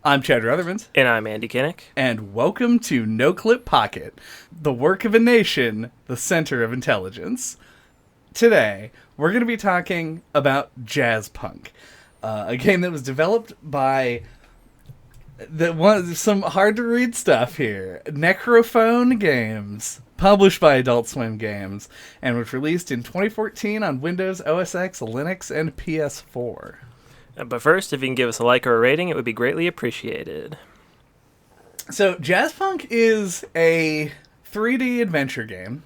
I'm Chad Ruthermans. And I'm Andy Kinnick. And welcome to NOCLIP Pocket, the work of a nation, the center of intelligence. Today, we're going to be talking about Jazzpunk, a game that was developed by some hard-to-read stuff here. Necrophone Games, published by Adult Swim Games, and was released in 2014 on Windows, OS X, Linux, and PS4. But first, if you can give us a like or a rating, it would be greatly appreciated. So, Jazzpunk is a 3D adventure game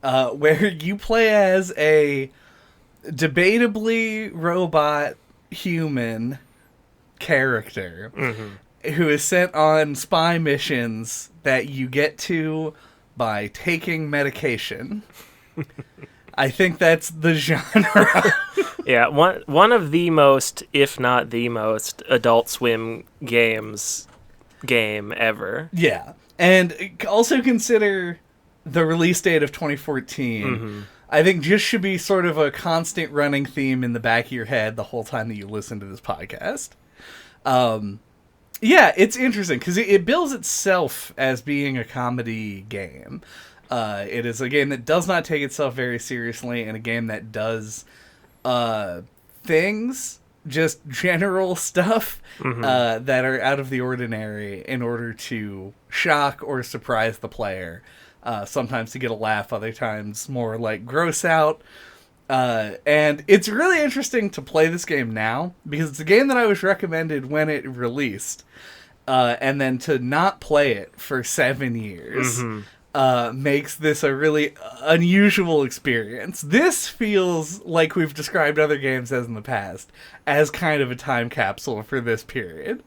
where you play as a debatably robot human character who is sent on spy missions that you get to by taking medication. I think that's the genre. Yeah, one of the most, if not the most, Adult Swim game ever. Yeah, and also consider the release date of 2014. I think just should be sort of a constant running theme in the back of your head the whole time that you listen to this podcast. Yeah, it's interesting because it bills itself as being a comedy game. It is a game that does not take itself very seriously, and a game that does things, just general stuff, that are out of the ordinary in order to shock or surprise the player. Sometimes to get a laugh, other times more like gross out. And it's really interesting to play this game now, because it's a game that I was recommended when it released. And then to not play it for 7 years makes this a really unusual experience. This feels like we've described other games as in the past, as kind of a time capsule for this period.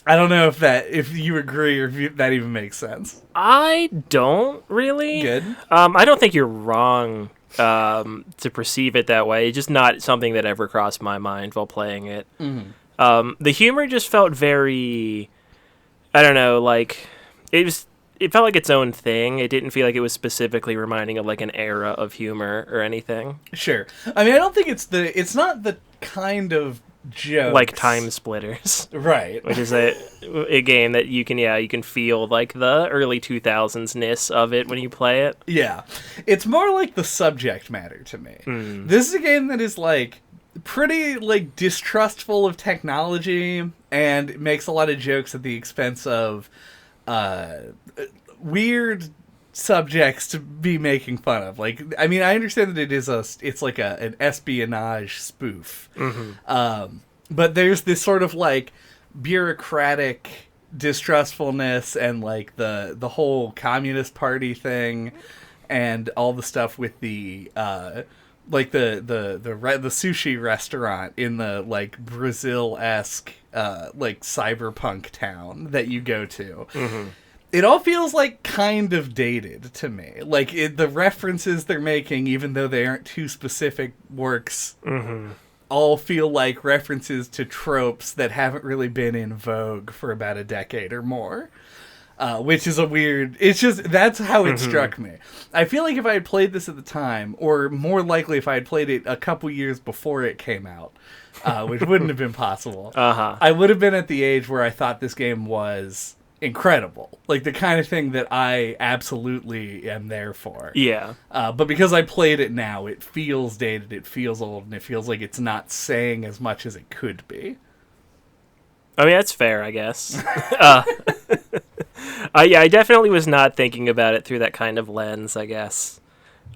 I don't know if you agree or if that even makes sense. I don't really. Good. I don't think you're wrong to perceive it that way. It's just not something that ever crossed my mind while playing it. The humor just felt very, I don't know, like it felt like its own thing. It didn't feel like it was specifically reminding of like an era of humor or anything. Sure. I mean, I don't think it's not the kind of jokes like Time Splitters, right? Which is a game that you can feel like the early 2000s-ness of it when you play it. Yeah, it's more like the subject matter to me. This is a game that is like pretty like distrustful of technology and makes a lot of jokes at the expense of weird subjects to be making fun of. Like, I mean, I understand that it's like an espionage spoof. But there's this sort of like bureaucratic distrustfulness and like the whole Communist Party thing and all the stuff with the like the sushi restaurant in the like Brazil-esque like cyberpunk town that you go to. It all feels like kind of dated to me. Like the references they're making, even though they aren't too specific works, all feel like references to tropes that haven't really been in vogue for about a decade or more. Which is a weird... It's just... That's how it struck me. I feel like if I had played this at the time, or more likely if I had played it a couple years before it came out, which wouldn't have been possible, I would have been at the age where I thought this game was incredible. Like the kind of thing that I absolutely am there for. Yeah. But because I played it now, it feels dated, it feels old, and it feels like it's not saying as much as it could be. I mean, that's fair, I guess. Yeah, I definitely was not thinking about it through that kind of lens, I guess.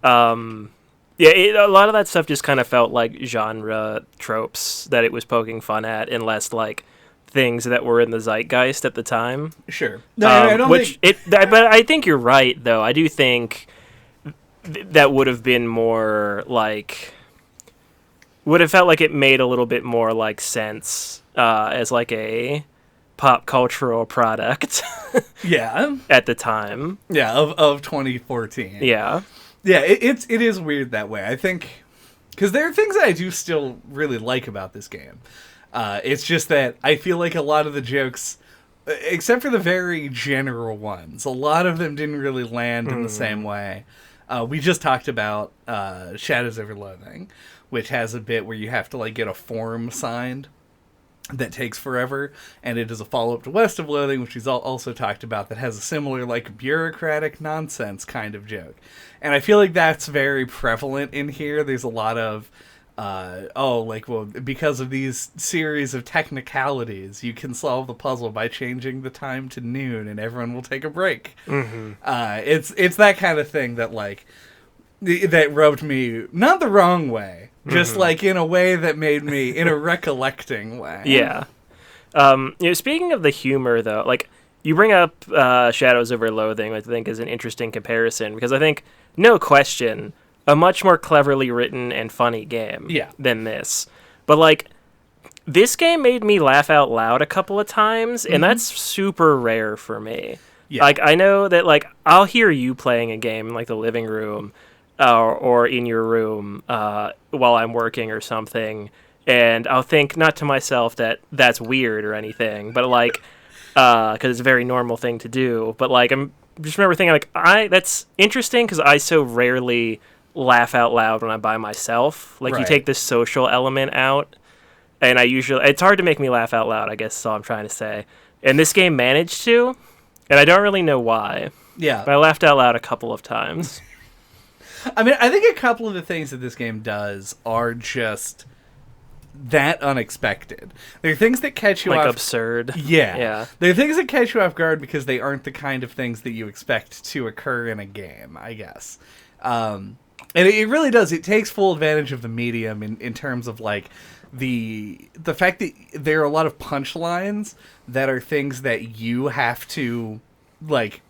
A lot of that stuff just kind of felt like genre tropes that it was poking fun at, and less like things that were in the zeitgeist at the time. Sure. No, I don't but I think you're right, though. I do think that would have been more like... would have felt like it made a little bit more like sense as like a pop cultural product. Yeah. At the time. Yeah, of 2014. Yeah. Yeah, it is weird that way. I think because there are things that I do still really like about this game. It's just that I feel like a lot of the jokes, except for the very general ones, a lot of them didn't really land in the same way. We just talked about Shadows Over Loathing, which has a bit where you have to like get a form signed. that takes forever, and it is a follow-up to West of Loathing, which he's also talked about, that has a similar, like, bureaucratic nonsense kind of joke. And I feel like that's very prevalent in here. There's a lot of, because of these series of technicalities, you can solve the puzzle by changing the time to noon, and everyone will take a break. Mm-hmm. It's that kind of thing that, like, that rubbed me, not the wrong way, just like in a way that made me, in a recollecting way. Yeah. Speaking of the humor, though, like, you bring up Shadows Over Loathing, which I think is an interesting comparison, because I think, no question, a much more cleverly written and funny game than this. But, like, this game made me laugh out loud a couple of times, and that's super rare for me. Yeah. Like, I know that, like, I'll hear you playing a game in, like, the living room, or in your room while I'm working or something, and I'll think, not to myself that that's weird or anything, but, like, because it's a very normal thing to do, but, like, I'm just remember thinking, like, that's interesting because I so rarely laugh out loud when I'm by myself. Like, you take the social element out, and it's hard to make me laugh out loud, I guess is all I'm trying to say. And this game managed to, and I don't really know why. Yeah. But I laughed out loud a couple of times. I mean, I think a couple of the things that this game does are just that unexpected. There are things that catch you off... Like absurd. Yeah. There are things that catch you off guard because they aren't the kind of things that you expect to occur in a game, I guess. And it really does. It takes full advantage of the medium in terms of, like, the fact that there are a lot of punchlines that are things that you have to, like...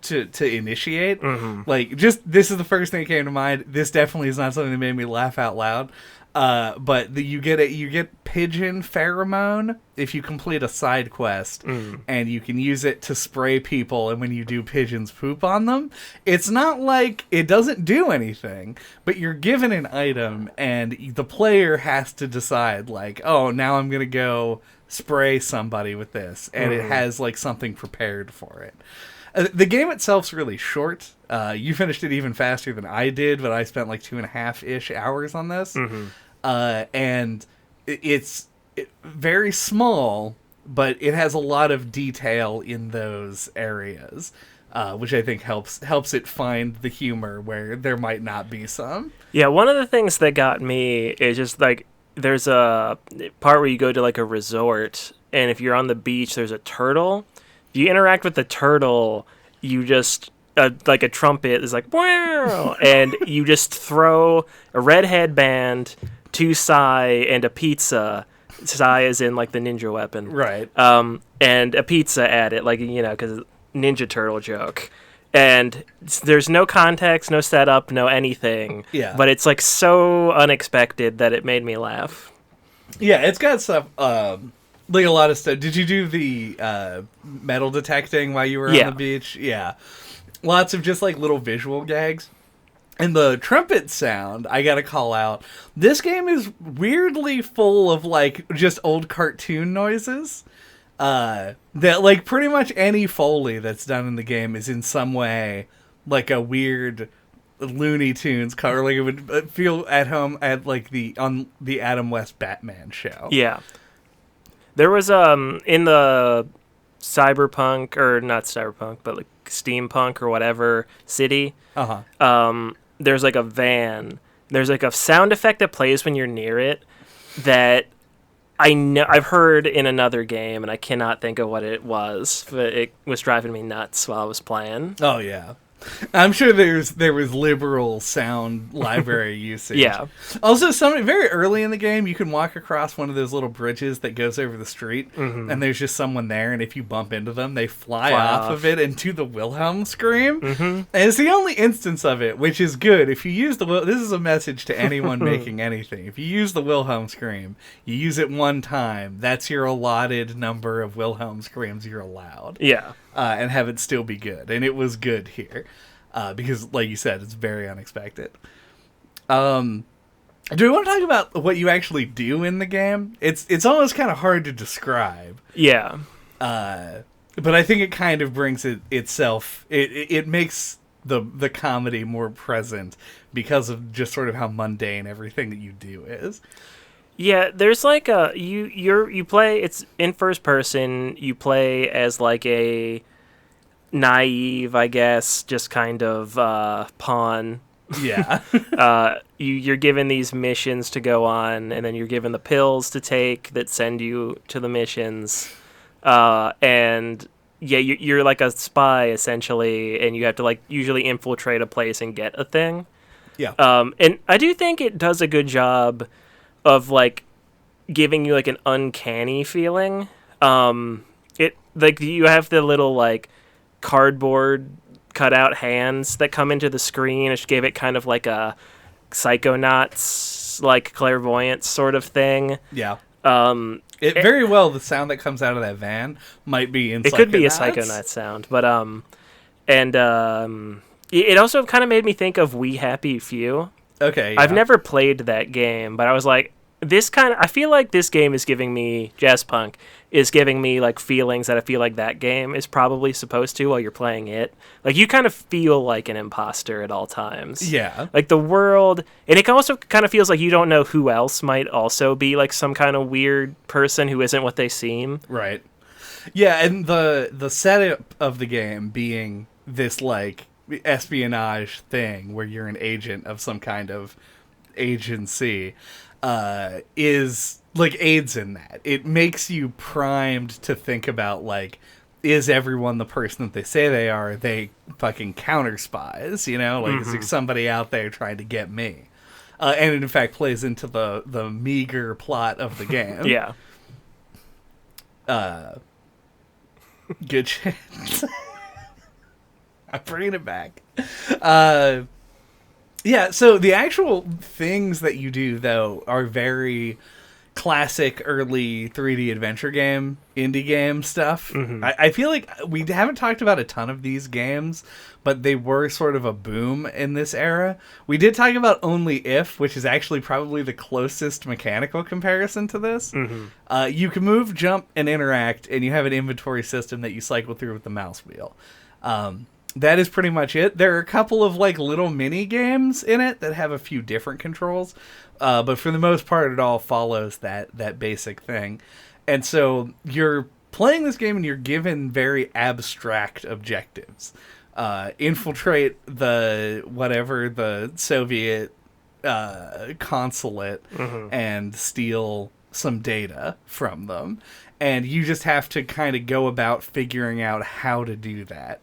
To initiate. Like, just this is the first thing that came to mind. This definitely is not something that made me laugh out loud. But you get pigeon pheromone if you complete a side quest, and you can use it to spray people, and when you do, pigeons poop on them. It's not like it doesn't do anything, but you're given an item, and the player has to decide, like, oh, now I'm gonna go spray somebody with this, and it has, like, something prepared for it. The game itself's really short. You finished it even faster than I did, but I spent like 2.5-ish hours on this. And it's very small, but it has a lot of detail in those areas, which I think helps it find the humor where there might not be some. Yeah, one of the things that got me is just like, there's a part where you go to like a resort, and if you're on the beach, there's a turtle. If you interact with the turtle, you just, like a trumpet is like, wow, and you just throw a red headband, 2 sai, and a pizza. Sai is in, like, the ninja weapon. Right. And a pizza at it, like, you know, because Ninja Turtle joke. And there's no context, no setup, no anything. Yeah. But it's, like, so unexpected that it made me laugh. Yeah, it's got stuff... like a lot of stuff. Did you do the metal detecting while you were on the beach? Yeah. Lots of just like little visual gags. And the trumpet sound, I gotta call out, this game is weirdly full of like just old cartoon noises. That like pretty much any Foley that's done in the game is in some way like a weird Looney Tunes cover. Like it would feel at home at like on the Adam West Batman show. Yeah. There was in the cyberpunk, or not cyberpunk, but like steampunk or whatever city. There's like a van. There's like a sound effect that plays when you're near it that I've heard in another game, and I cannot think of what it was, but it was driving me nuts while I was playing. Oh yeah. I'm sure there was liberal sound library usage. Yeah. Also, very early in the game, you can walk across one of those little bridges that goes over the street, and there's just someone there, and if you bump into them, they fly off of it and do the Wilhelm scream. And it's the only instance of it, which is good. If you use this is a message to anyone making anything. If you use the Wilhelm scream, you use it one time, that's your allotted number of Wilhelm screams you're allowed. Yeah. And have it still be good. And it was good here. Because, like you said, it's very unexpected. Do we want to talk about what you actually do in the game? It's almost kind of hard to describe. Yeah. But I think it kind of brings itself... It makes the comedy more present because of just sort of how mundane everything that you do is. Yeah, there's like a you play. It's in first person. You play as like a naive, I guess, just kind of pawn. Yeah. You're given these missions to go on, and then you're given the pills to take that send you to the missions. And yeah, you're like a spy essentially, and you have to like usually infiltrate a place and get a thing. Yeah. And I do think it does a good job of like giving you like an uncanny feeling. It like you have the little like cardboard cutout hands that come into the screen, which gave it kind of like a Psychonauts like clairvoyance sort of thing. Yeah. It very well, the sound that comes out of that van might be in Psychonauts. It could be a Psychonauts sound, but it also kind of made me think of We Happy Few. Okay, yeah. I've never played that game, but I was like, I feel like this game is giving me, Jazzpunk is giving me like feelings that I feel like that game is probably supposed to while you're playing it. Like you kind of feel like an imposter at all times. Yeah. Like the world, and it also kind of feels like you don't know who else might also be like some kind of weird person who isn't what they seem. Right. Yeah, and the setup of the game being this like espionage thing where you're an agent of some kind of agency is like aids in that. It makes you primed to think about like, is everyone the person that they say they are? Are they fucking counter spies? You know, like is there somebody out there trying to get me? And it in fact plays into the meager plot of the game. Yeah. Good shit. I'm bringing it back. Yeah, so the actual things that you do, though, are very classic early 3D adventure game, indie game stuff. Mm-hmm. I feel like we haven't talked about a ton of these games, but they were sort of a boom in this era. We did talk about Only If, which is actually probably the closest mechanical comparison to this. Mm-hmm. You can move, jump, and interact, and you have an inventory system that you cycle through with the mouse wheel. That is pretty much it. There are a couple of like little mini games in it that have a few different controls, but for the most part, it all follows that basic thing. And so you're playing this game and you're given very abstract objectives. Infiltrate the Soviet consulate and steal some data from them, and you just have to kind of go about figuring out how to do that.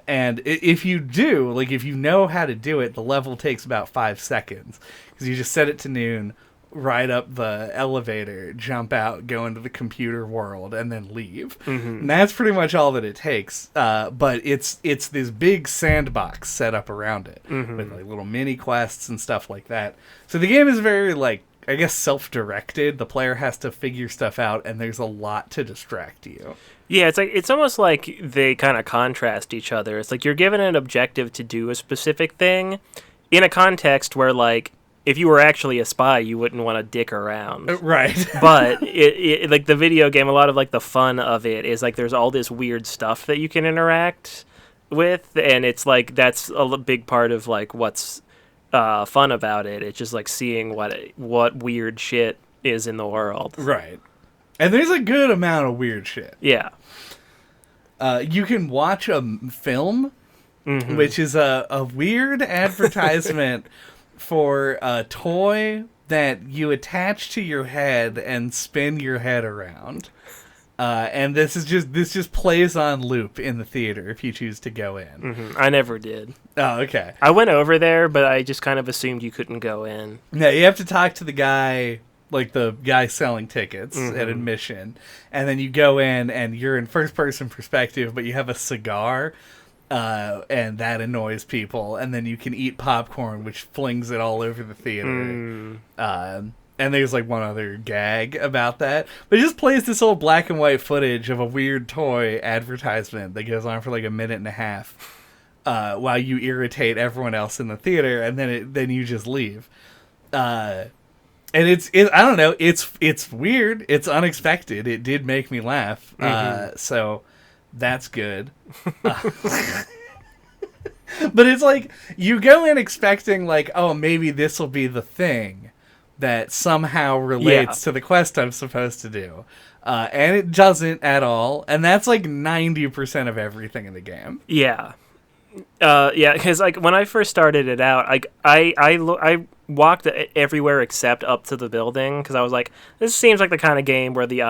And if you do, like if you know how to do it, the level takes about 5 seconds. Because you just set it to noon, ride up the elevator, jump out, go into the computer world, and then leave. Mm-hmm. And that's pretty much all that it takes. But it's this big sandbox set up around it. Mm-hmm. With like little mini quests and stuff like that. So the game is very like, I guess, self-directed. The player has to figure stuff out, and there's a lot to distract you. Yeah, it's almost like they kind of contrast each other. It's like you're given an objective to do a specific thing in a context where, like, if you were actually a spy, you wouldn't want to dick around. Right. But it like the video game, a lot of like the fun of it is like there's all this weird stuff that you can interact with, and it's like that's a big part of like what's fun about it. It's just like seeing what weird shit is in the world. Right. And there's a good amount of weird shit. Yeah. You can watch a film, which is a weird advertisement for a toy that you attach to your head and spin your head around. And this just plays on loop in the theater if you choose to go in. Mm-hmm. I never did. Oh, okay. I went over there, but I just kind of assumed you couldn't go in. No, you have to talk to the guy, like the guy selling tickets at admission, and then you go in and you're in first person perspective, but you have a cigar, and that annoys people, and then you can eat popcorn, which flings it all over the theater. And there's like one other gag about that, but it just plays this old black and white footage of a weird toy advertisement that goes on for like a minute and a half, while you irritate everyone else in the theater, and then you just leave. And it's I don't know, it's weird, it's unexpected. It did make me laugh, so that's good. But it's like you go in expecting like, oh, maybe this will be the thing, that somehow relates to the quest I'm supposed to do. And it doesn't at all. And that's like 90% of everything in the game. Yeah. Yeah, because like when I first started it out, like I walked everywhere except up to the building because I was like, this seems like the kind of game where the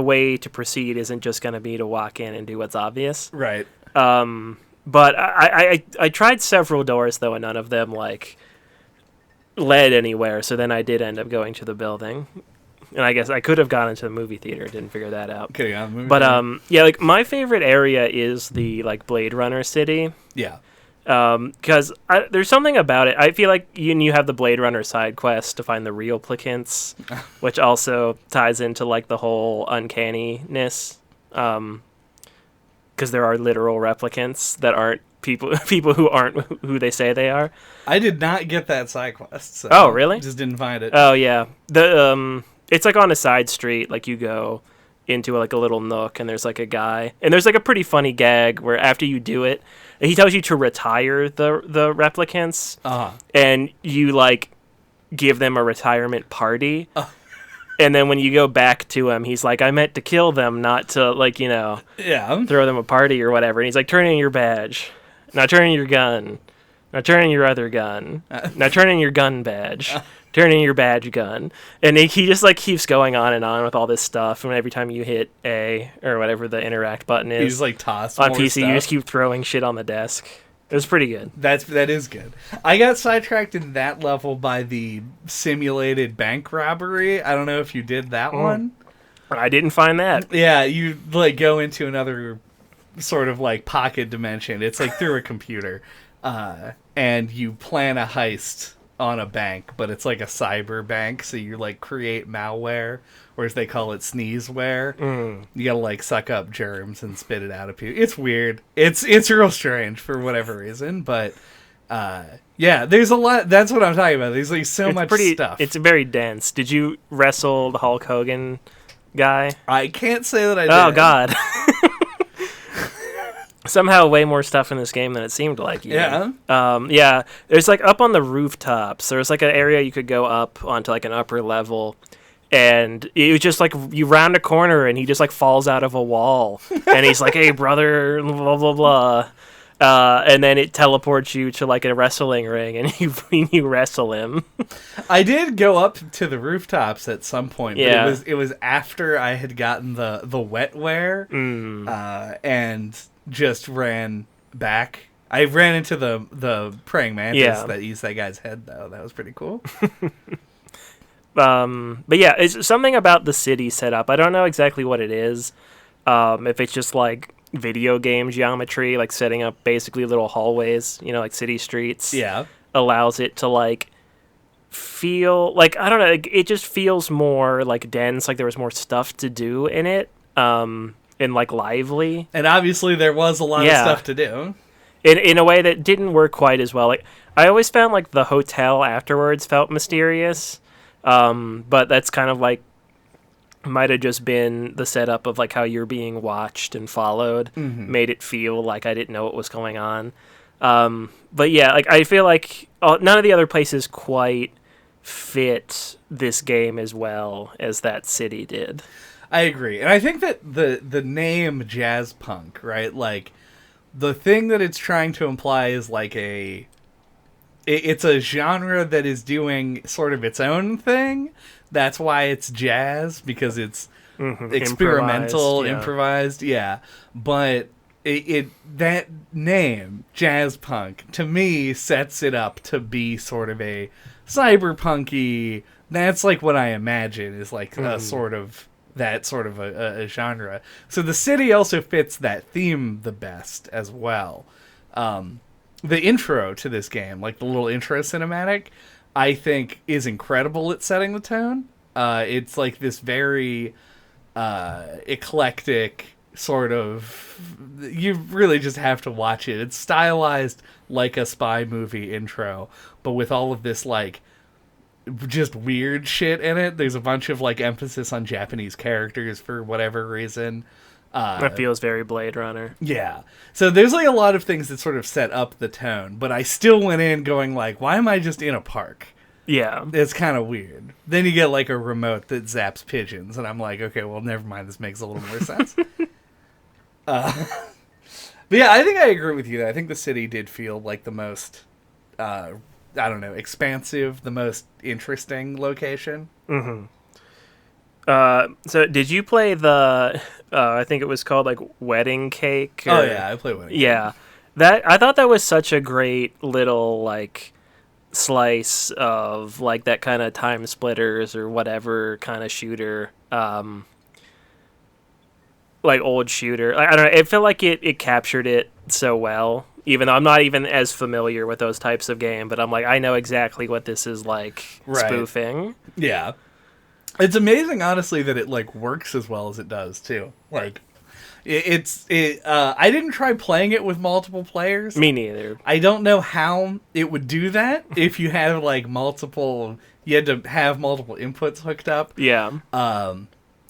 way to proceed isn't just going to be to walk in and do what's obvious. Right. But I tried several doors though, and none of them like led anywhere. So then I did end up going to the building. And I guess I could have gone into the movie theater. Didn't figure that out. But yeah, like my favorite area is the like Blade Runner city. Yeah. Because there's something about it. I feel like you have the Blade Runner side quest to find the replicants, which also ties into like the whole uncanniness. Because there are literal replicants that aren't people who aren't who they say they are. I did not get that side quest. So oh, really? Just didn't find it. Oh yeah. It's like on a side street. Like you go into like a little nook and there's like a guy and there's like a pretty funny gag where after you do it, he tells you to retire the replicants, and you like give them a retirement party. And then when you go back to him, he's like, I meant to kill them, not to, like, you know, throw them a party or whatever. And he's like, turn in your badge. Now turn in your gun. Now turn in your other gun. Now turn in your gun badge. Turn in your badge gun. And he just, like, keeps going on and on with all this stuff. And every time you hit A, or whatever the interact button is, he's like, toss on more PC, stuff. you just keep throwing shit on the desk. It was pretty good. That is good. I got sidetracked in that level by the simulated bank robbery. I don't know if you did that one. I didn't find that. Yeah, you like go into another sort of like pocket dimension. It's like through a computer, and you plan a heist on a bank, but it's like a cyber bank. So you like create malware, or as they call it, sneezeware. You gotta like suck up germs and spit it out of people. It's weird. It's real strange for whatever reason, but yeah, there's a lot. That's what I'm talking about. There's like so much stuff. It's very dense. Did you wrestle the Hulk Hogan guy? I can't say that I did. Oh God. Somehow way more stuff in this game than it seemed like. Even. Yeah. Yeah. There's like up on the rooftops. There's like an area you could go up onto like an upper level. And it was just like you round a corner and he just like falls out of a wall. And he's like, hey, brother, blah, blah, blah. And then it teleports you to like a wrestling ring and you wrestle him. I did go up to the rooftops at some point. Yeah. But it was after I had gotten the wetware and just ran back. I ran into the praying mantis that used that guy's head, though. That was pretty cool. But yeah, it's something about the city setup. I don't know exactly what it is. If it's just like video game geometry, like setting up basically little hallways, you know, like city streets. Yeah. Allows it to like feel like, I don't know, it just feels more like dense, like there was more stuff to do in it. And like lively. And obviously there was a lot of stuff to do. In a way that didn't work quite as well. Like I always found like the hotel afterwards felt mysterious. But that's kind of like might have just been the setup of like how you're being watched and followed, made it feel like I didn't know what was going on. But yeah, like I feel like none of the other places quite fit this game as well as that city did. I agree. And I think that the name Jazzpunk, right? Like the thing that it's trying to imply is like it's a genre that is doing sort of its own thing. That's why it's jazz, because it's experimental, improvised. Yeah. But that name, Jazzpunk, to me sets it up to be sort of a cyberpunky. That's like what I imagine is like a sort of that sort of a genre. So the city also fits that theme the best as well. The intro to this game, like the little intro cinematic, I think is incredible at setting the tone. It's like this very eclectic sort of... You really just have to watch it. It's stylized like a spy movie intro, but with all of this like just weird shit in it. There's a bunch of like emphasis on Japanese characters for whatever reason. That feels very Blade Runner. Yeah. So there's like a lot of things that sort of set up the tone, but I still went in going like, why am I just in a park? Yeah. It's kind of weird. Then you get like a remote that zaps pigeons, and I'm like, okay, well, never mind. This makes a little more sense. But yeah, I think I agree with you. I think the city did feel like the most, I don't know, expansive, the most interesting location. Mm-hmm. So did you play the, I think it was called like Wedding Cake? Oh yeah, I played Wedding Cake. Yeah. I thought that was such a great little like slice of like that kind of Time Splitters or whatever kind of shooter. Like old shooter. I don't know. It felt like it captured it so well, even though I'm not even as familiar with those types of game, but I'm like, I know exactly what this is like spoofing. Yeah. It's amazing, honestly, that it like works as well as it does too. Like I didn't try playing it with multiple players. Me neither. I don't know how it would do that if you had like you had to have multiple inputs hooked up. Yeah.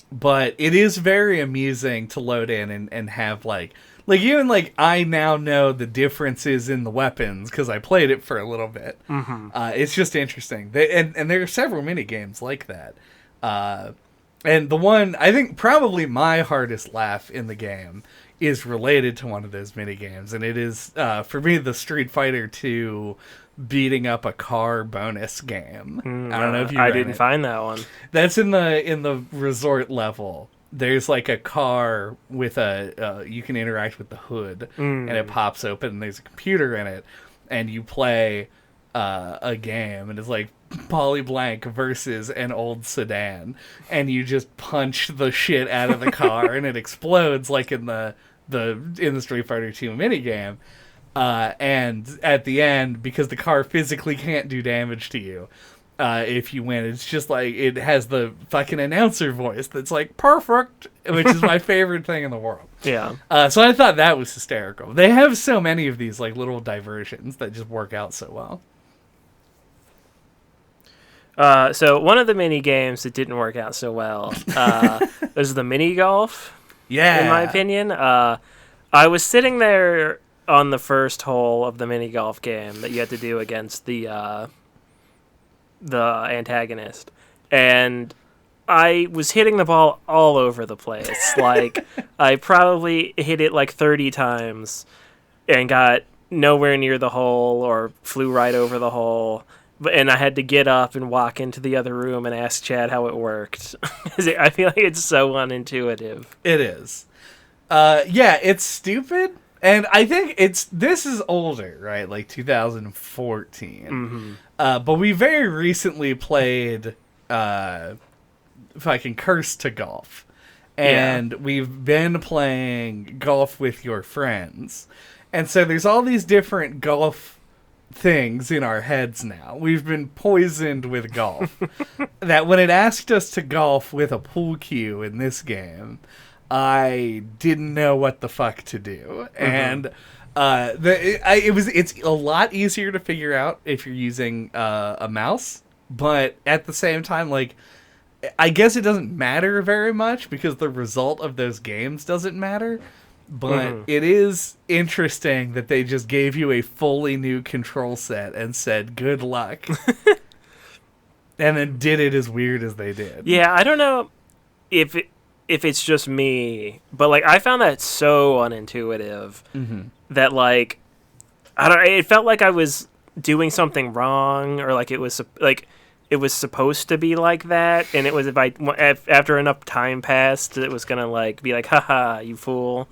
But it is very amusing to load in and have like even like I now know the differences in the weapons because I played it for a little bit. Mm-hmm. It's just interesting. And there are several mini games like that. And the one I think probably my hardest laugh in the game is related to one of those mini games, and it is for me the Street Fighter 2 beating up a car bonus game. I don't know if I didn't find that one. That's in the resort level. There's like a car with you can interact with the hood, and it pops open, and there's a computer in it, and you play a game, and it's like Polyblank versus an old sedan, and you just punch the shit out of the car, and it explodes like in the Street Fighter 2 minigame. And at the end, because the car physically can't do damage to you, if you win, it's just like it has the fucking announcer voice that's like perfect, which is my favorite thing in the world. Yeah. So I thought that was hysterical. They have so many of these like little diversions that just work out so well. So one of the mini games that didn't work out so well was the mini golf. Yeah. In my opinion, I was sitting there on the first hole of the mini golf game that you had to do against the antagonist, and I was hitting the ball all over the place. Like I probably hit it like 30 times and got nowhere near the hole or flew right over the hole. And I had to get up and walk into the other room and ask Chad how it worked. I feel like it's so unintuitive. It is. Yeah, it's stupid. And I think this is older, right? Like 2014. Mm-hmm. But we very recently played fucking Curse to Golf. And we've been playing golf with your friends. And so there's all these different golf things in our heads now. We've been poisoned with golf. That when it asked us to golf with a pool cue in this game, I didn't know what the fuck to do. And it's a lot easier to figure out if you're using a mouse, but at the same time, like, I guess it doesn't matter very much because the result of those games doesn't matter. But it is interesting that they just gave you a fully new control set and said, good luck. And then did it as weird as they did. Yeah, I don't know if it's just me, but like I found that so unintuitive that like it felt like I was doing something wrong, or like it was supposed to be like that, and it was after enough time passed, it was gonna like be like, haha, you fool,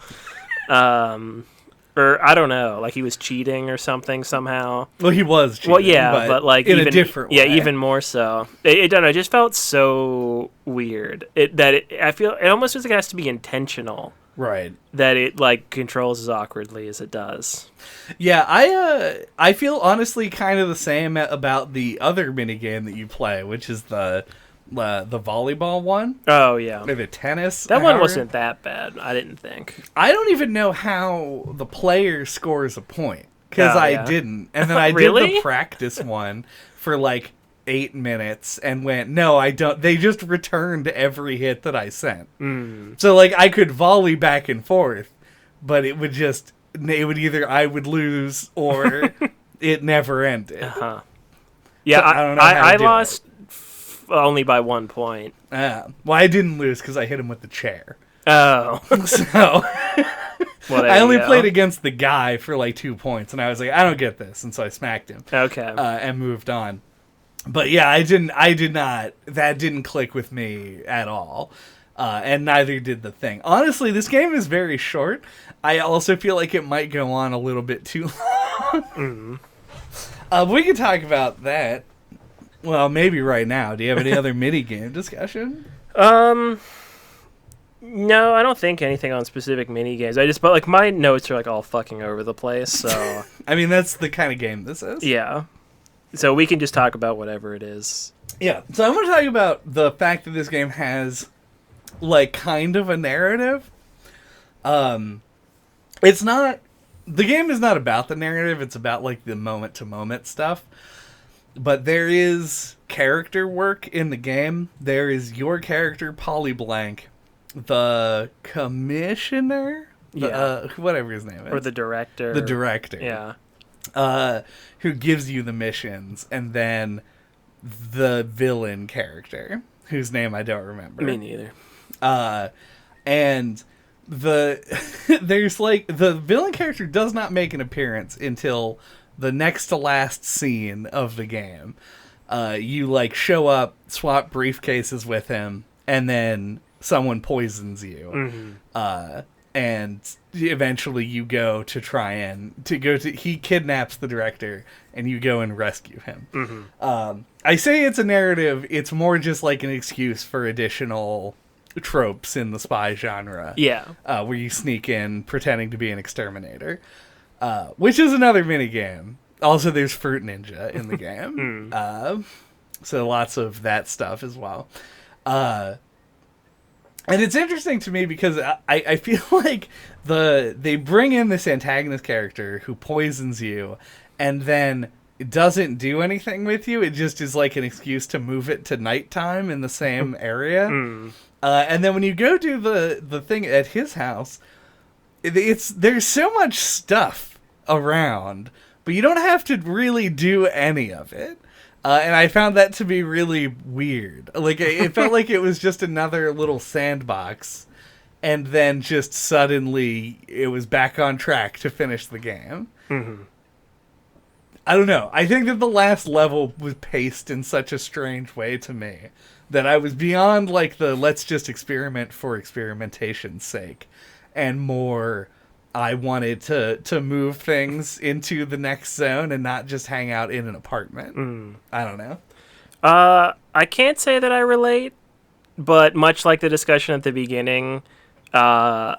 or I don't know, like he was cheating or something somehow. Well, he was cheating. Well, yeah, but like in a different way. Yeah, even more so. It don't know. It just felt so weird. I feel it almost feels like it has to be intentional. Right. That it like controls as awkwardly as it does. Yeah, I feel honestly kind of the same about the other minigame that you play, which is the volleyball one. Oh yeah. Or the tennis. That one wasn't that bad, I didn't think. I don't even know how the player scores a point because I didn't. And then I really? did the practice one for like 8 minutes and went, no, I don't. They just returned every hit that I sent. So, like, I could volley back and forth, but it would either I would lose or it never ended. Yeah, so I don't know. I lost only by 1 point. Well, I didn't lose because I hit him with the chair. Oh. So well, I only played against the guy for like 2 points, and I was like, I don't get this, and so I smacked him. Okay. And moved on. But yeah, I did not. That didn't click with me at all. And neither did the thing. Honestly, this game is very short. I also feel like it might go on a little bit too long. We can talk about that. Well, maybe right now. Do you have any other mini-game discussion? No, I don't think anything on specific mini games. But like my notes are like all fucking over the place. So I mean, that's the kind of game this is. Yeah. So we can just talk about whatever it is. Yeah. So I'm going to talk about the fact that this game has like kind of a narrative. It's not. The game is not about the narrative. It's about like the moment to moment stuff. But there is character work in the game. There is your character, Polly Blank. The commissioner? Whatever his name is. Or the director. The director. Yeah. Who gives you the missions, and then the villain character, whose name I don't remember. Me neither. And there's like, the villain character does not make an appearance until the next to last scene of the game. You like show up, swap briefcases with him, and then someone poisons you. And eventually you go to he kidnaps the director, and you go and rescue him. I say it's a narrative. It's more just like an excuse for additional tropes in the spy genre. Yeah. Where you sneak in pretending to be an exterminator. Which is another minigame. Also, there's Fruit Ninja in the game. So lots of that stuff as well. And it's interesting to me because I feel like they bring in this antagonist character who poisons you, and then it doesn't do anything with you. It just is like an excuse to move it to nighttime in the same area. And then when you go do the thing at his house, there's so much stuff around, but you don't have to really do any of it. And I found that to be really weird. Like, it felt like it was just another little sandbox, and then just suddenly it was back on track to finish the game. I don't know. I think that the last level was paced in such a strange way to me that I was beyond, like, the let's just experiment for experimentation's sake, and more, I wanted to move things into the next zone and not just hang out in an apartment. I don't know. I can't say that I relate, but much like the discussion at the beginning, I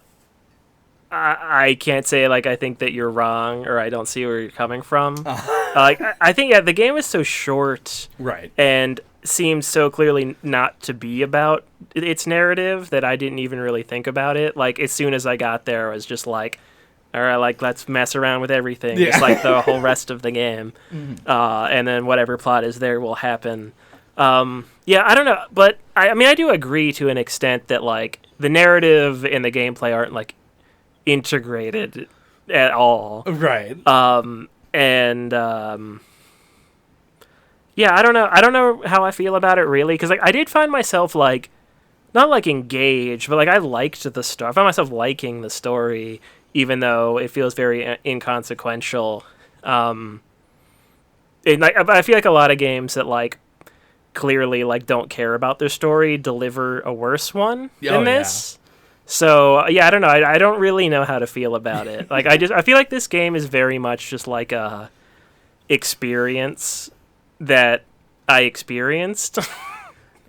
can't say like I think that you're wrong or I don't see where you're coming from. I think the game is so short, right, and seems so clearly not to be about its narrative that I didn't even really think about it. Like, as soon as I got there, I was just like, all right, like, let's mess around with everything. Yeah. Just like the whole rest of the game. And then whatever plot is there will happen. Yeah, I don't know. But, I mean, I do agree to an extent that, like, the narrative and the gameplay aren't, like, integrated at all. Right. Yeah, I don't know. I don't know how I feel about it, really, because like I did find myself like not like engaged, but like I liked the story. I found myself liking the story, even though it feels very inconsequential. And like I feel like a lot of games that like clearly like don't care about their story deliver a worse one than this. Yeah. So yeah, I don't know. I don't really know how to feel about it. Like I feel like this game is very much just like a experience that I experienced.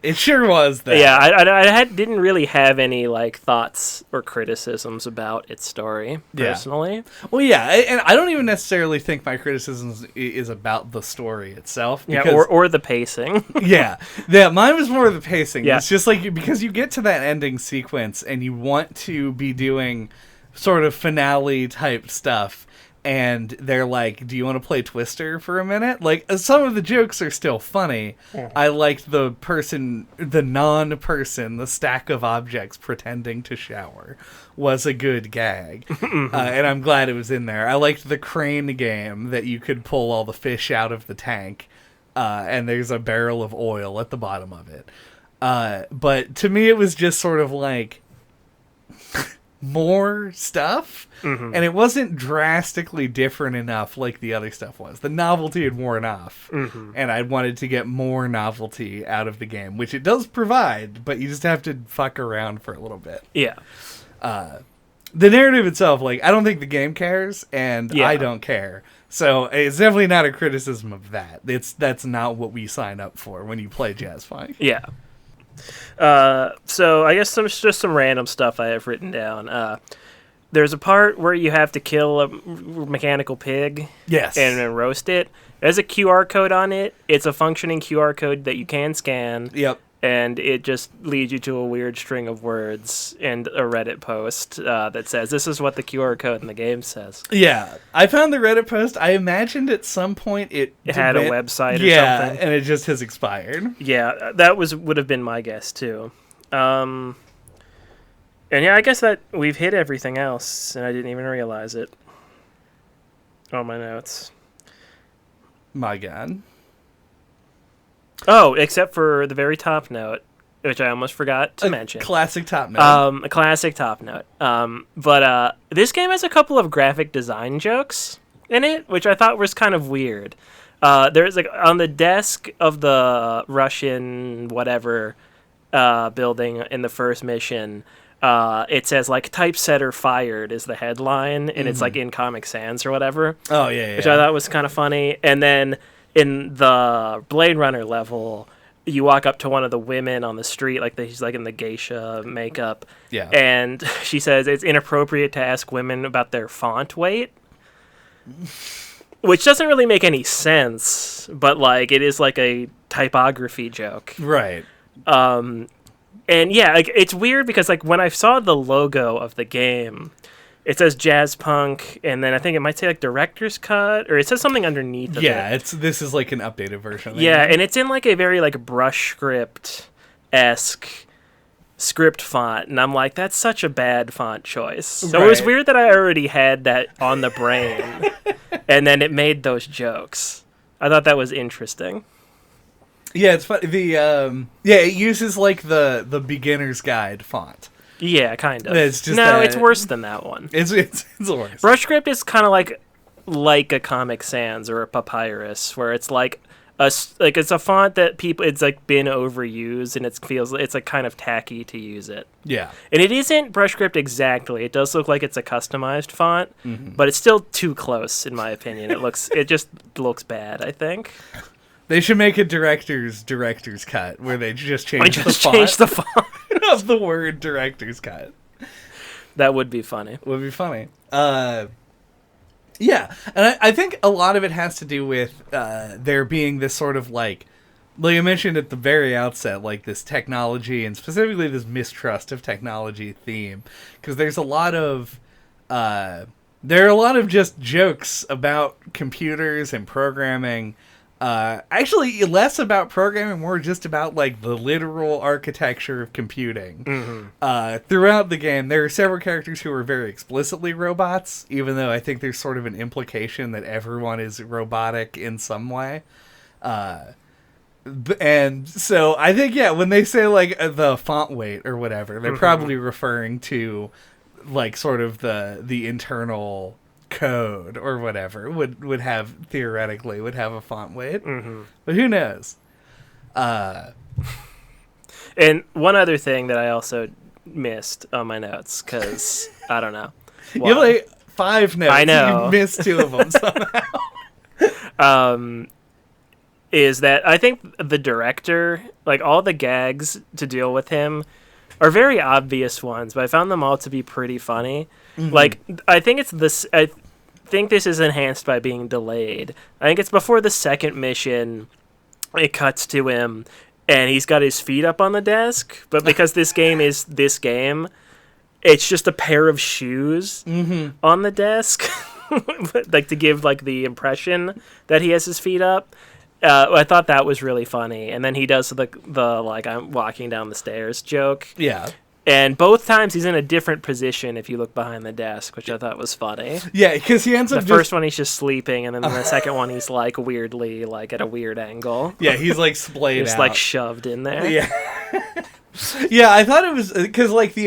It sure was that. Yeah, I didn't really have any like thoughts or criticisms about its story personally. Yeah. Well, yeah, and I don't even necessarily think my criticism is about the story itself. Because, yeah, or the pacing. yeah, mine was more of the pacing. Yeah. It's just like because you get to that ending sequence and you want to be doing sort of finale type stuff. and they're like, do you want to play Twister for a minute? Like, some of the jokes are still funny. I liked the non-person, the stack of objects pretending to shower was a good gag. And I'm glad it was in there. I liked the crane game that you could pull all the fish out of the tank, and there's a barrel of oil at the bottom of it. But to me, it was just sort of like more stuff, and it wasn't drastically different enough like the other stuff was. The novelty had worn off, and I wanted to get more novelty out of the game, which it does provide, but you just have to fuck around for a little bit. Yeah. The narrative itself, like, I don't think the game cares, and I don't care. So it's definitely not a criticism of that. That's not what we sign up for when you play Jazzpunk. Yeah. So I guess just some random stuff I have written down. There's a part where you have to kill a mechanical pig. Yes. And then roast it. There's a QR code on it. It's a functioning QR code that you can scan. Yep. And it just leads you to a weird string of words and a Reddit post that says, this is what the QR code in the game says. Yeah. I found the Reddit post. I imagined at some point it had a website or something. Yeah, and it just has expired. Yeah, that would have been my guess, too. And yeah, I guess that we've hit everything else, and I didn't even realize it. On my notes. My God. Oh, except for the very top note, which I almost forgot to mention. Classic top note. A classic top note. But this game has a couple of graphic design jokes in it, which I thought was kind of weird. There's like on the desk of the Russian whatever building in the first mission, it says like typesetter fired is the headline, and it's like in Comic Sans or whatever. Oh yeah. Which I thought was kind of funny. And then in the Blade Runner level, you walk up to one of the women on the street, like she's like in the geisha makeup, and she says it's inappropriate to ask women about their font weight, which doesn't really make any sense, but like it is like a typography joke, right? And yeah, like it's weird because like when I saw the logo of the game, it says Jazzpunk, and then I think it might say like Director's Cut, or it says something underneath of it. Yeah, this is like an updated version. Yeah, and it's in like a very like brush script-esque script font, and I'm like, that's such a bad font choice. So It was weird that I already had that on the brain, and then it made those jokes. I thought that was interesting. Yeah, it's funny. It uses like the beginner's guide font. Yeah, kind of. It's just it's worse than that one. It's worse. Brush script is kind of like a Comic Sans or a Papyrus, where it's like it's a font that it's like been overused, and it's like kind of tacky to use it. Yeah, and it isn't brush script exactly. It does look like it's a customized font, but it's still too close in my opinion. It just looks bad, I think. They should make a director's cut where they just change the font of the word director's cut. That would be funny. Would be funny. Yeah, and I think a lot of it has to do with there being this sort of like I mentioned at the very outset, like this technology and specifically this mistrust of technology theme, because there's a lot of there are a lot of just jokes about computers and programming. Actually, less about programming, more just about like the literal architecture of computing. Throughout the game, there are several characters who are very explicitly robots, even though I think there's sort of an implication that everyone is robotic in some way. And so I think, when they say like the font weight or whatever, they're probably referring to like sort of the internal code or whatever would have a font weight, but who knows? And one other thing that I also missed on my notes, because I don't know why. You have like 5 notes. I know. You missed 2 of them somehow. Is that I think the director, like all the gags to deal with him are very obvious ones, but I found them all to be pretty funny. Like I think I think this is enhanced by being delayed. I think it's before the second mission. It cuts to him, and he's got his feet up on the desk. But because this game is this game, it's just a pair of shoes on the desk, like to give like the impression that he has his feet up. I thought that was really funny. And then he does the like I'm walking down the stairs joke. Yeah. And both times he's in a different position if you look behind the desk, which I thought was funny. Yeah, because he ends up the first one he's just sleeping, and then the second one he's like weirdly like at a weird angle. Yeah, he's like splayed just out. like shoved in there. Yeah. Yeah, I thought it was because like the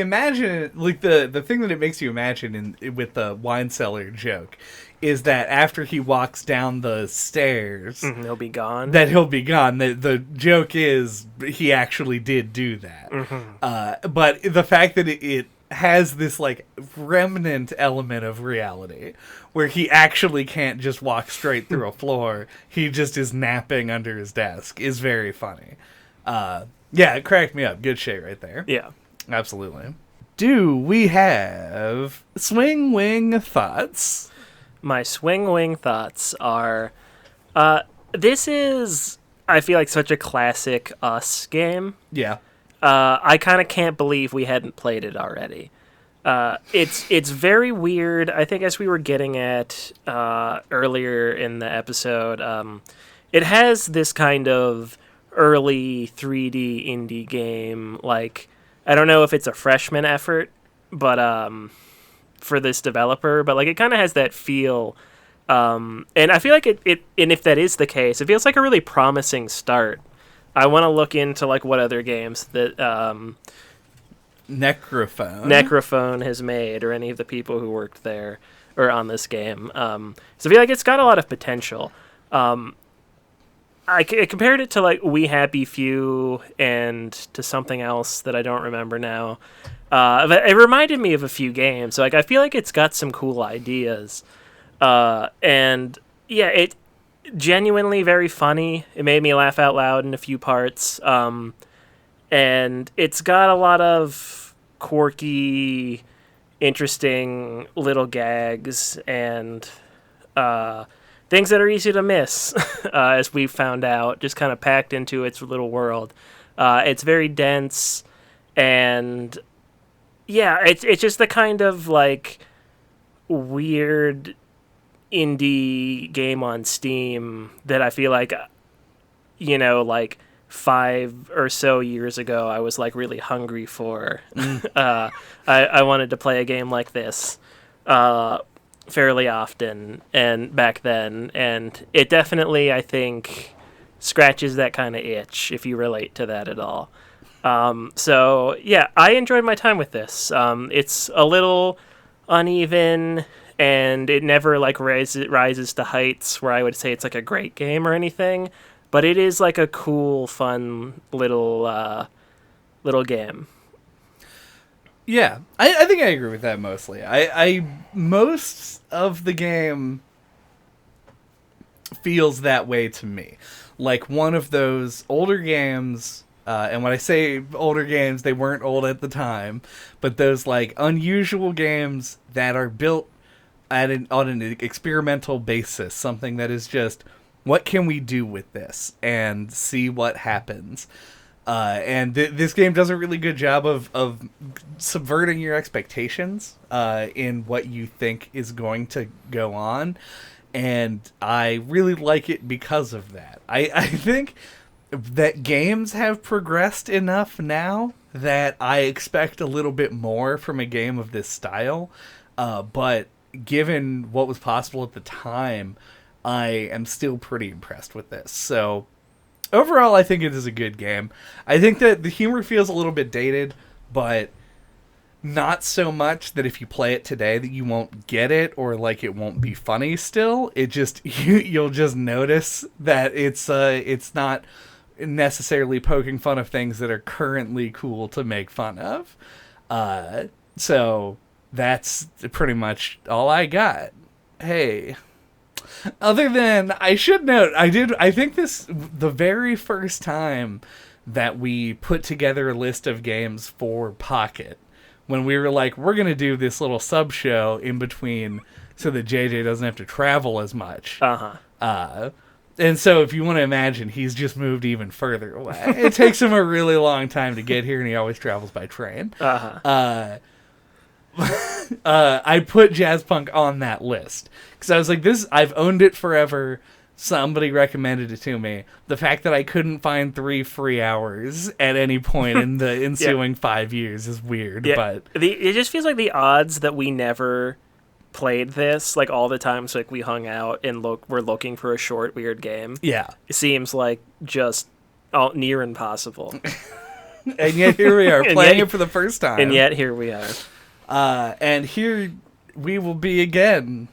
thing that it makes you imagine with the wine cellar joke is that after he walks down the stairs, he'll be gone. The joke is he actually did do that. But the fact that it has this like remnant element of reality where he actually can't just walk straight through a floor, he just is napping under his desk is very funny. Yeah, it cracked me up. Good shit right there. Yeah. Absolutely. Do we have swing wing thoughts? My swing wing thoughts are, this is, I feel like, such a classic Us game. Yeah. I kind of can't believe we hadn't played it already. It's very weird. I think as we were getting at earlier in the episode, it has this kind of early 3D indie game. Like, I don't know if it's a freshman effort, but for this developer, but like it kind of has that feel. And I feel like it, and if that is the case, it feels like a really promising start. I want to look into like what other games that Necrophone has made, or any of the people who worked there or on this game. So I feel like it's got a lot of potential. I compared it to like We Happy Few and to something else that I don't remember now. But it reminded me of a few games. So like I feel like it's got some cool ideas. And yeah, it genuinely very funny. It made me laugh out loud in a few parts. And it's got a lot of quirky, interesting little gags and things that are easy to miss, as we've found out, just kind of packed into its little world. It's very dense, and yeah, it's just the kind of like weird indie game on Steam that I feel like, you know, like 5 or so years ago, I was like really hungry for. I wanted to play a game like this fairly often and back then, and it definitely, I think, scratches that kind of itch if you relate to that at all. So yeah, I enjoyed my time with this. It's a little uneven, and it never like rises to heights where I would say it's like a great game or anything, but it is like a cool, fun little game. Yeah, I think I agree with that mostly. I most of the game feels that way to me. Like one of those older games, and when I say older games, they weren't old at the time, but those like unusual games that are built on an experimental basis, something that is just, what can we do with this and see what happens. And this game does a really good job of subverting your expectations in what you think is going to go on. And I really like it because of that. I think that games have progressed enough now that I expect a little bit more from a game of this style. But given what was possible at the time, I am still pretty impressed with this. So overall, I think it is a good game. I think that the humor feels a little bit dated, but not so much that if you play it today that you won't get it or like it won't be funny still. It just you'll just notice that it's not necessarily poking fun of things that are currently cool to make fun of. So that's pretty much all I got. Hey. Other than, I should note, I think this, the very first time that we put together a list of games for Pocket, when we were like, we're going to do this little sub-show in between so that JJ doesn't have to travel as much. And so if you want to imagine, he's just moved even further away. It takes him a really long time to get here, and he always travels by train. I put Jazzpunk on that list because I was like, I've owned it forever. Somebody recommended it to me. The fact that I couldn't find 3 free hours at any point in the ensuing 5 years is weird. Yeah. But It just feels like the odds that we never played this, like all the times like we hung out and we're looking for a short weird game. Yeah, it seems like just near impossible. And yet here we are playing it for the first time. And yet here we are. And here we will be again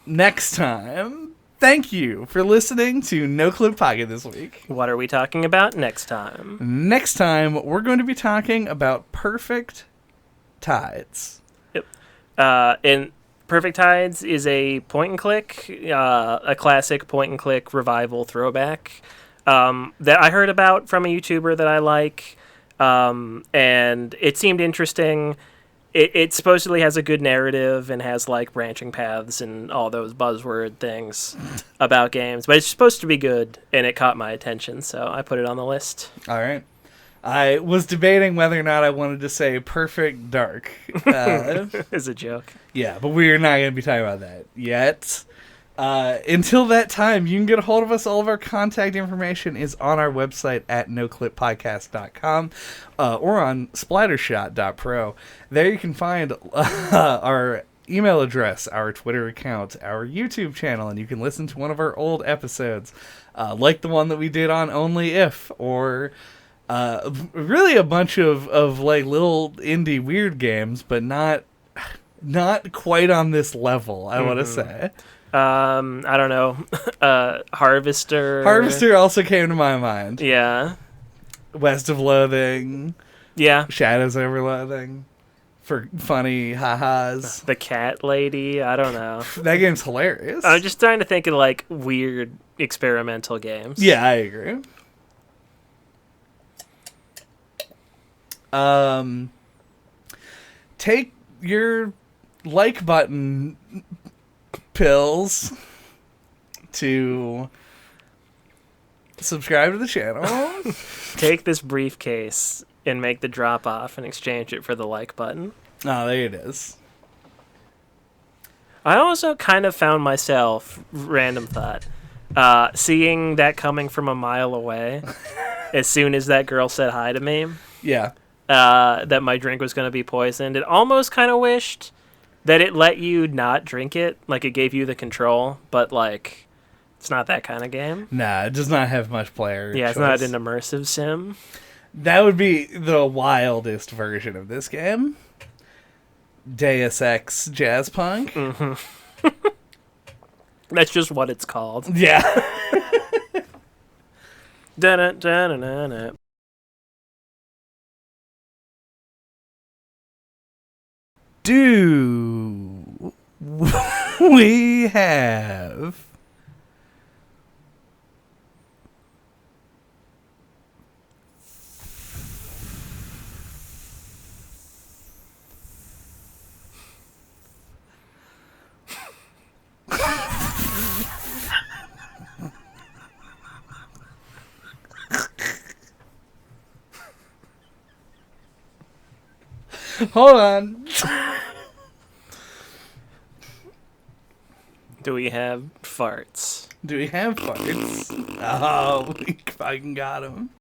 next time. Thank you for listening to NOCLIP Pocket this week. What are we talking about next time? Next time, we're going to be talking about Perfect Tides. Yep. And Perfect Tides is a point-and-click, a classic point-and-click revival throwback that I heard about from a YouTuber that I like, and it seemed interesting. It supposedly has a good narrative and has like branching paths and all those buzzword things about games, but it's supposed to be good, and it caught my attention, so I put it on the list. All right. I was debating whether or not I wanted to say Perfect Dark. It's a joke. Yeah, but we're not going to be talking about that yet. Until that time, you can get a hold of us. All of our contact information is on our website at noclippodcast.com or on splattershot.pro. There you can find our email address, our Twitter account, our YouTube channel, and you can listen to one of our old episodes, like the one that we did on Only If, or really a bunch of like little indie weird games, but not quite on this level, I want to say. I don't know. Harvester. Harvester also came to my mind. Yeah. West of Loathing. Yeah. Shadows Over Loathing. For funny ha-has. The Cat Lady. I don't know. That game's hilarious. I'm just trying to think of like weird experimental games. Yeah, I agree. Take your like button pills to subscribe to the channel. Take this briefcase and make the drop off and exchange it for the like button. Oh, there it is. I also kind of found myself, random thought, seeing that coming from a mile away as soon as that girl said hi to me. Yeah. That my drink was going to be poisoned. It almost kind of wished that it let you not drink it, like it gave you the control, but like it's not that kind of game. Nah, it does not have much player Yeah, choice. it's not an immersive sim. That would be the wildest version of this game. Deus Ex Jazzpunk. Mm-hmm. That's just what it's called. Yeah. Da-da-da-da-da-da. Do we have hold on. Do we have farts? Do we have farts? Oh, we fucking got him.